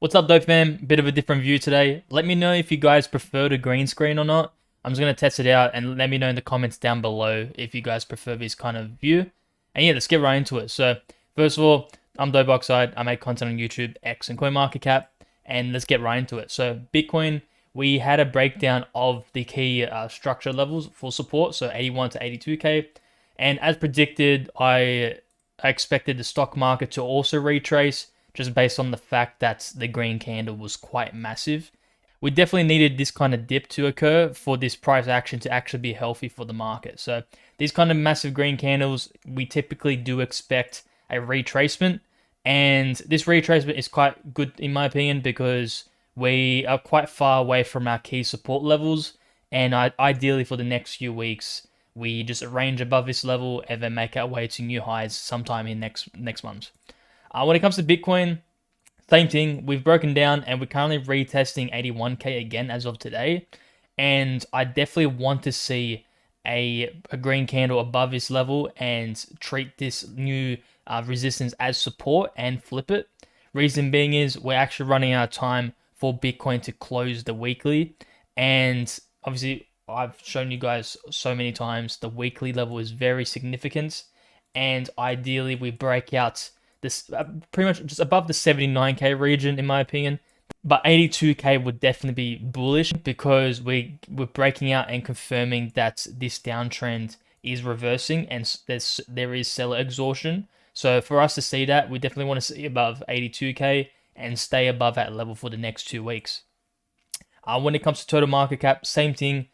What's up, dope fam? Bit of a different view today. Let me know if you guys prefer the green screen or not. I'm just going to test it out and let me know in the comments down below if you guys prefer this kind of view. And yeah, let's get right into it. So first of all, I'm Dope Oxide. I make content on YouTube, X, and CoinMarketCap. And let's get right into it. So Bitcoin, we had a breakdown of the key structure levels for support. So 81 to 82K. And as predicted, I expected the stock market to also retrace, just based on the fact that the green candle was quite massive. We definitely needed this kind of dip to occur for this price action to actually be healthy for the market. So these kind of massive green candles, we typically do expect a retracement. And this retracement is quite good in my opinion because we are quite far away from our key support levels. And ideally for the next few weeks, we just range above this level and then make our way to new highs sometime in next month. When it comes to Bitcoin, same thing. We've broken down and we're currently retesting 81K again as of today. And I definitely want to see a green candle above this level and treat this new resistance as support and flip it. Reason being is we're actually running out of time for Bitcoin to close the weekly. And obviously, I've shown you guys so many times the weekly level is very significant. And ideally, we break out this pretty much just above the 79K region in my opinion, but 82K would definitely be bullish because we're breaking out and confirming that this downtrend is reversing and there is seller exhaustion. So for us to see that, we definitely want to see above 82K and stay above that level for the next 2 weeks. When it comes to total market cap, same thing.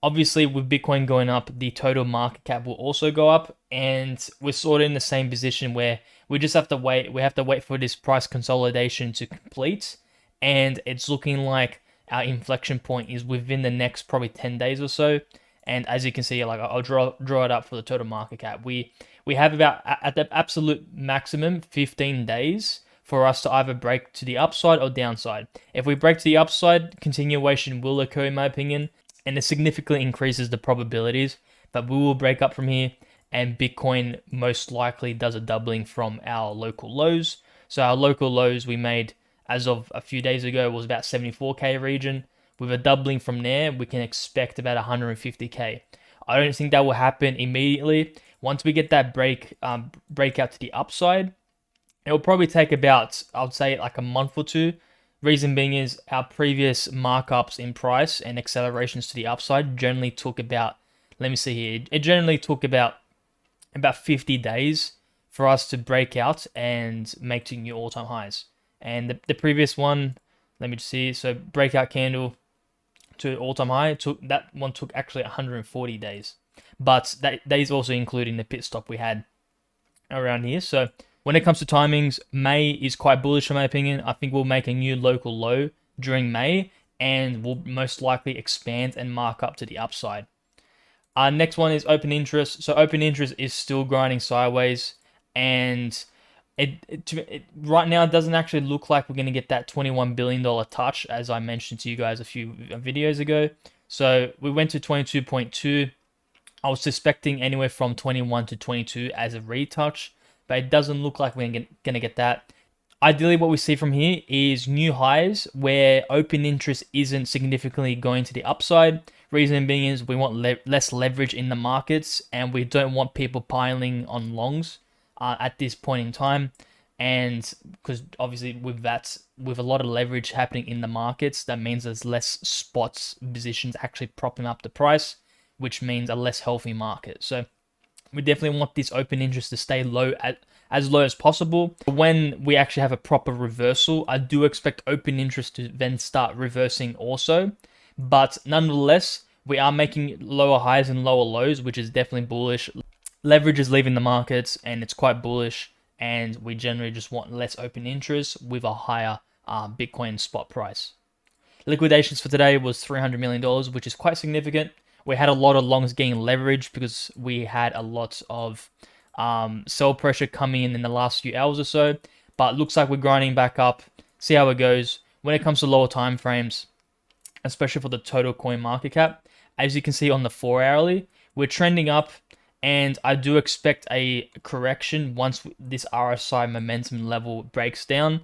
Obviously, with Bitcoin going up, the total market cap will also go up, and we're sort of in the same position where we just have to wait. We have to wait for this price consolidation to complete, and it's looking like our inflection point is within the next probably 10 days or so. And as you can see, like I'll draw it up for the total market cap. We have about at the absolute maximum 15 days for us to either break to the upside or downside. If we break to the upside, continuation will occur in my opinion, and it significantly increases the probabilities that we will break up from here, and Bitcoin most likely does a doubling from our local lows. So our local lows we made as of a few days ago was about 74K region. With a doubling from there, we can expect about 150K. I don't think that will happen immediately. Once we get that breakout to the upside, it will probably take about, I would say, like a month or two. Reason being is our previous markups in price and accelerations to the upside generally took about, let me see here, it generally took about 50 days for us to break out and make to new all-time highs. And the previous one, let me just see, so breakout candle to all-time high, that one took actually 140 days. But that is also including the pit stop we had around here. So when it comes to timings, May is quite bullish in my opinion. I think we'll make a new local low during May and we'll most likely expand and mark up to the upside. Our next one is open interest. So open interest is still grinding sideways, and it right now doesn't actually look like we're going to get that $21 billion touch, as I mentioned to you guys a few videos ago. So we went to 22.2. I was suspecting anywhere from 21 to 22 as a retouch, but it doesn't look like we're going to get that. Ideally, what we see from here is new highs where open interest isn't significantly going to the upside. Reason being is we want less leverage in the markets, and we don't want people piling on longs at this point in time. And because obviously with a lot of leverage happening in the markets, that means there's less spots positions actually propping up the price, which means a less healthy market. So we definitely want this open interest to stay low as low as possible. When we actually have a proper reversal, I do expect open interest to then start reversing also. But nonetheless, we are making lower highs and lower lows, which is definitely bullish. Leverage is leaving the markets and it's quite bullish. And we generally just want less open interest with a higher Bitcoin spot price. Liquidations for today was $300 million, which is quite significant. We had a lot of longs getting leverage because we had a lot of sell pressure coming in the last few hours or so. But looks like we're grinding back up. See how it goes. When it comes to lower time frames, especially for the total coin market cap, as you can see on the 4-hourly, we're trending up, and I do expect a correction once this RSI momentum level breaks down.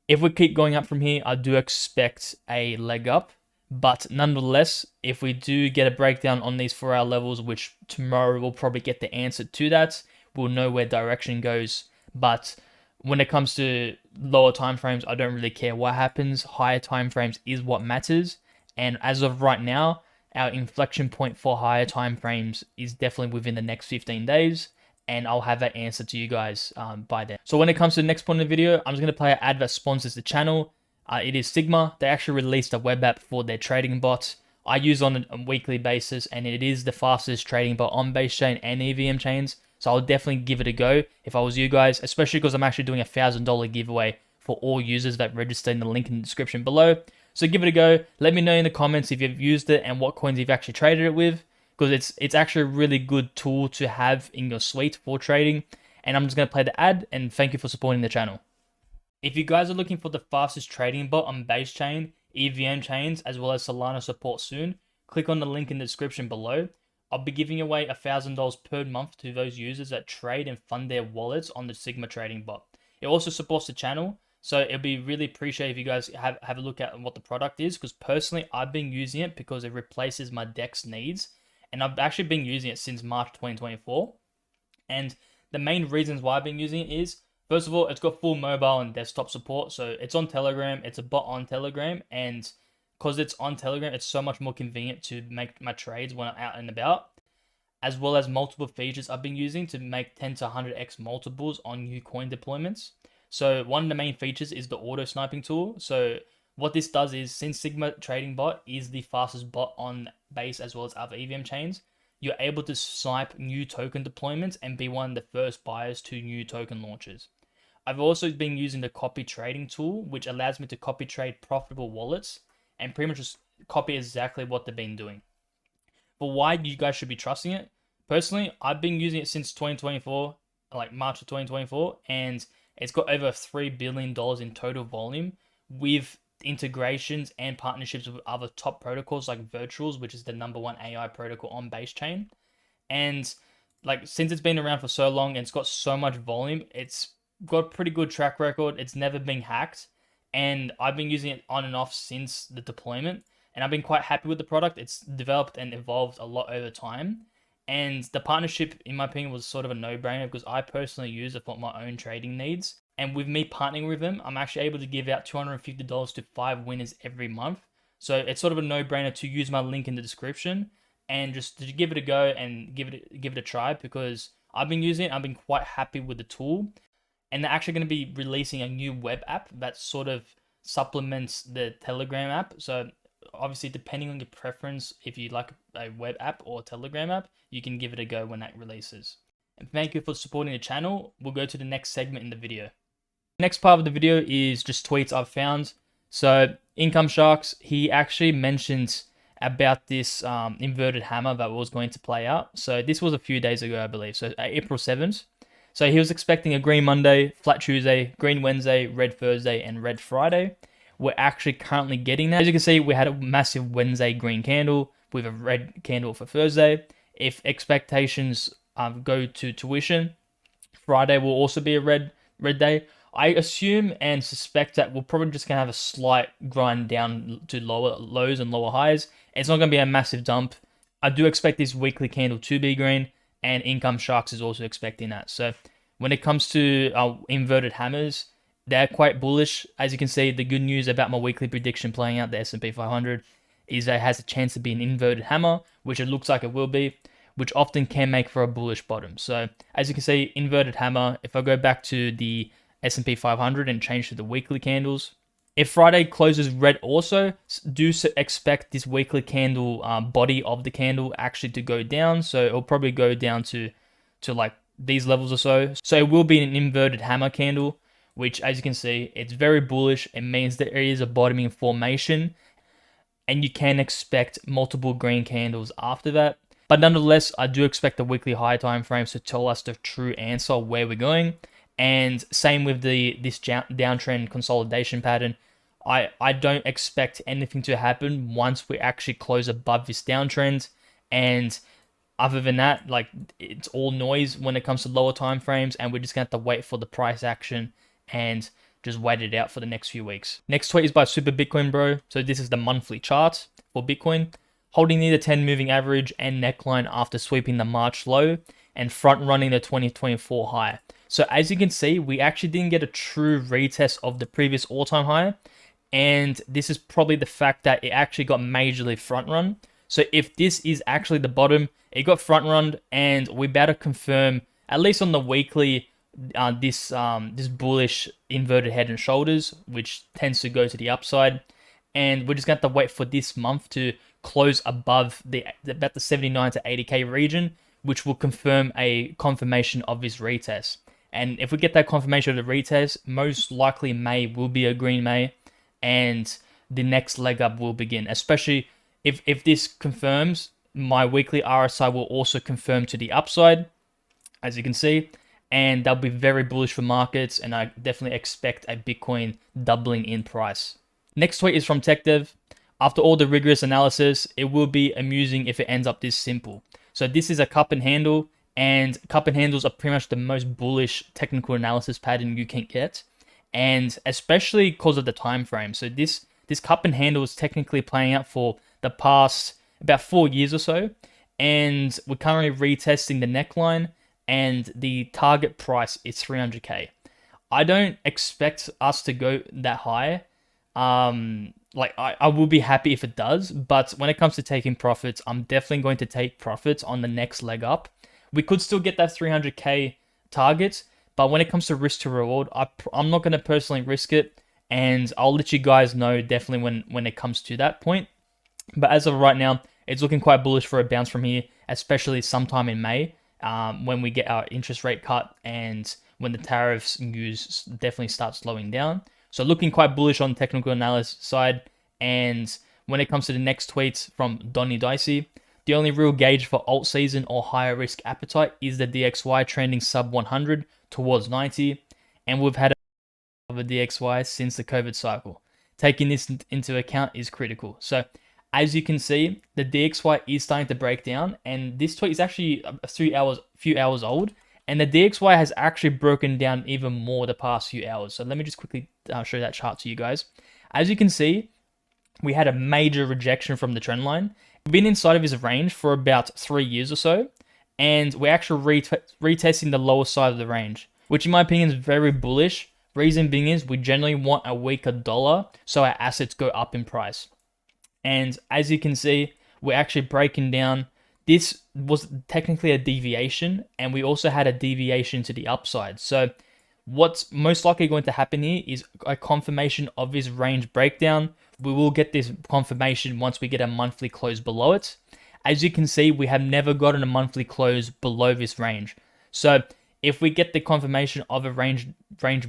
If we keep going up from here, I do expect a leg up. But nonetheless, if we do get a breakdown on these 4-hour levels, which tomorrow we'll probably get the answer to that, we'll know where direction goes. But when it comes to lower time frames, I don't really care what happens. Higher time frames is what matters. And as of right now, our inflection point for higher time frames is definitely within the next 15 days. And I'll have that answer to you guys by then. So when it comes to the next point of the video, I'm just going to play an ad that sponsors the channel. It is Sigma. They actually released a web app for their trading bot. I use on a weekly basis, and it is the fastest trading bot on base chain and EVM chains. So I'll definitely give it a go if I was you guys, especially because I'm actually doing a $1,000 giveaway for all users that register in the link in the description below. So give it a go. Let me know in the comments if you've used it and what coins you've actually traded it with, because it's actually a really good tool to have in your suite for trading. And I'm just going to play the ad, and thank you for supporting the channel. If you guys are looking for the fastest trading bot on base chain, EVM chains, as well as Solana support soon, click on the link in the description below. I'll be giving away $1,000 per month to those users that trade and fund their wallets on the Sigma trading bot. It also supports the channel, so it'll be really appreciated if you guys have a look at what the product is, because personally I've been using it because it replaces my DEX needs, and I've actually been using it since March 2024. And the main reasons why I've been using it is, first of all, it's got full mobile and desktop support. So it's on Telegram. It's a bot on Telegram. And because it's on Telegram, it's so much more convenient to make my trades when I'm out and about. As well as multiple features I've been using to make 10 to 100x multiples on new coin deployments. So one of the main features is the auto sniping tool. So what this does is, since Sigma Trading Bot is the fastest bot on base as well as other EVM chains, you're able to snipe new token deployments and be one of the first buyers to new token launches. I've also been using the copy trading tool, which allows me to copy trade profitable wallets and pretty much just copy exactly what they've been doing. But why you guys should be trusting it? Personally, I've been using it since 2024, like March of 2024, and it's got over $3 billion in total volume with integrations and partnerships with other top protocols like Virtuals, which is the #1 AI protocol on base chain. And like, since it's been around for so long and it's got so much volume, it's got a pretty good track record. It's never been hacked, and I've been using it on and off since the deployment, and I've been quite happy with the product. It's developed and evolved a lot over time, and the partnership, in my opinion, was sort of a no-brainer because I personally use it for my own trading needs. And with me partnering with them, I'm actually able to give out $250 to 5 winners every month. So it's sort of a no-brainer to use my link in the description and just to give it a go and give it a try, because I've been using it. I've been quite happy with the tool. And they're actually going to be releasing a new web app that sort of supplements the Telegram app. So obviously, depending on your preference, if you like a web app or Telegram app, you can give it a go when that releases. And thank you for supporting the channel. We'll go to the next segment in the video. The next part of the video is just tweets I've found. So Income Sharks, he actually mentioned about this inverted hammer that was going to play out. So this was a few days ago, I believe. So April 7th. So he was expecting a green Monday, flat Tuesday, green Wednesday, red Thursday, and red Friday. We're actually currently getting that. As you can see, we had a massive Wednesday green candle with a red candle for Thursday. If expectations go to tuition, Friday will also be a red day. I assume and suspect that we're probably just going to have a slight grind down to lower lows and lower highs. It's not going to be a massive dump. I do expect this weekly candle to be green, and Income Sharks is also expecting that. So when it comes to our inverted hammers, they're quite bullish. As you can see, the good news about my weekly prediction playing out the S&P 500 is that it has a chance to be an inverted hammer, which it looks like it will be, which often can make for a bullish bottom. So as you can see, inverted hammer, if I go back to the S&P 500 and change to the weekly candles, if Friday closes red also, do expect this weekly candle body of the candle actually to go down. So it'll probably go down to like these levels or so. So it will be an inverted hammer candle, which, as you can see, it's very bullish. It means there is a bottoming formation, and you can expect multiple green candles after that. But nonetheless, I do expect the weekly high time frames to tell us the true answer where we're going. And same with this downtrend consolidation pattern. I don't expect anything to happen once we actually close above this downtrend. And other than that, like, it's all noise when it comes to lower time frames, and we're just gonna have to wait for the price action and just wait it out for the next few weeks. Next tweet is by Super Bitcoin Bro. So this is the monthly chart for Bitcoin, holding near the 10 moving average and neckline after sweeping the March low and front running the 2024 high. So as you can see, we actually didn't get a true retest of the previous all-time high. And this is probably the fact that it actually got majorly front run. So if this is actually the bottom, it got front run, and we better confirm, at least on the weekly, this bullish inverted head and shoulders, which tends to go to the upside. And we're just going to have to wait for this month to close above about the 79 to 80k region, which will confirm a confirmation of this retest. And if we get that confirmation of the retest, most likely May will be a green May, and the next leg up will begin. Especially if this confirms, my weekly RSI will also confirm to the upside, as you can see, and that'll be very bullish for markets, and I definitely expect a Bitcoin doubling in price. Next tweet is from TechDev. After all the rigorous analysis, it will be amusing if it ends up this simple. So this is a cup and handle, and cup and handles are pretty much the most bullish technical analysis pattern you can get, and especially because of the time frame. So this cup and handle is technically playing out for the past about 4 years or so, and we're currently retesting the neckline, and the target price is 300k. I don't expect us to go that high. I will be happy if it does, but when it comes to taking profits, I'm definitely going to take profits on the next leg up. We could still get that 300k target, but when it comes to risk to reward, I'm not going to personally risk it, and I'll let you guys know definitely when it comes to that point. But as of right now, it's looking quite bullish for a bounce from here, especially sometime in May, when we get our interest rate cut and when the tariffs news definitely starts slowing down. So looking quite bullish on the technical analysis side. And when it comes to the next tweets from Donny Dicey, the only real gauge for alt season or higher risk appetite is the DXY trending sub 100 towards 90. And we've had of a DXY since the COVID cycle. Taking this into account is critical. So as you can see, the DXY is starting to break down, and this tweet is actually a few hours old, and the DXY has actually broken down even more the past few hours. So let me just quickly show that chart to you guys. As you can see, we had a major rejection from the trend line. We've been inside of this range for about 3 years or so, and we're actually retesting the lower side of the range, which in my opinion is very bullish. Reason being is we generally want a weaker dollar so our assets go up in price. And as you can see, we're actually breaking down. This was technically a deviation, and we also had a deviation to the upside. So what's most likely going to happen here is a confirmation of this range breakdown. We will get this confirmation once we get a monthly close below it. As you can see, we have never gotten a monthly close below this range. So if we get the confirmation of a range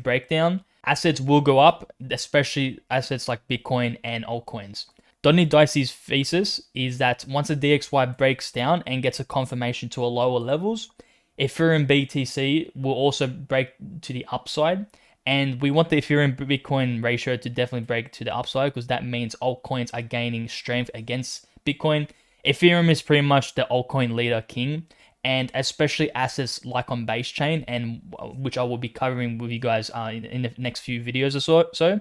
breakdown, assets will go up, especially assets like Bitcoin and altcoins. Donny Dicey's thesis is that once the DXY breaks down and gets a confirmation to a lower levels, Ethereum BTC will also break to the upside. And we want the Ethereum Bitcoin ratio to definitely break to the upside, because that means altcoins are gaining strength against Bitcoin. Ethereum is pretty much the altcoin leader king, and especially assets like on base chain, and which I will be covering with you guys in the next few videos or so.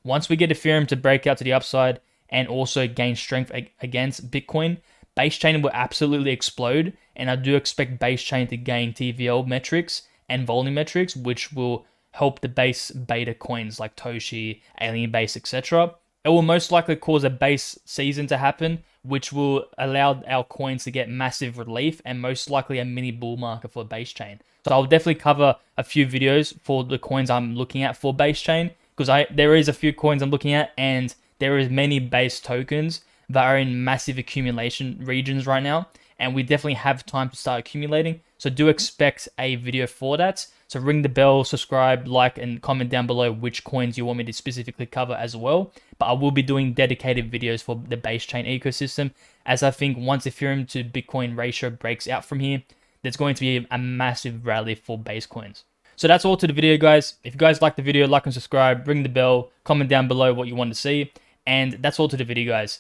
Once we get Ethereum to break out to the upside and also gain strength against Bitcoin, base chain will absolutely explode, and I do expect base chain to gain TVL metrics and volume metrics, which will help the base beta coins like TOSHI, AlienBase, etc. It will most likely cause a base season to happen, which will allow our coins to get massive relief and most likely a mini bull market for base chain. So I'll definitely cover a few videos for the coins I'm looking at for base chain, because there is a few coins I'm looking at, and there is many base tokens that are in massive accumulation regions right now, and we definitely have time to start accumulating. So do expect a video for that. So ring the bell, subscribe, like, and comment down below which coins you want me to specifically cover as well. But I will be doing dedicated videos for the base chain ecosystem, as I think once Ethereum to Bitcoin ratio breaks out from here, there's going to be a massive rally for base coins. So that's all to the video, guys. If you guys like the video, like and subscribe, ring the bell, comment down below what you want to see. And that's all to the video, guys.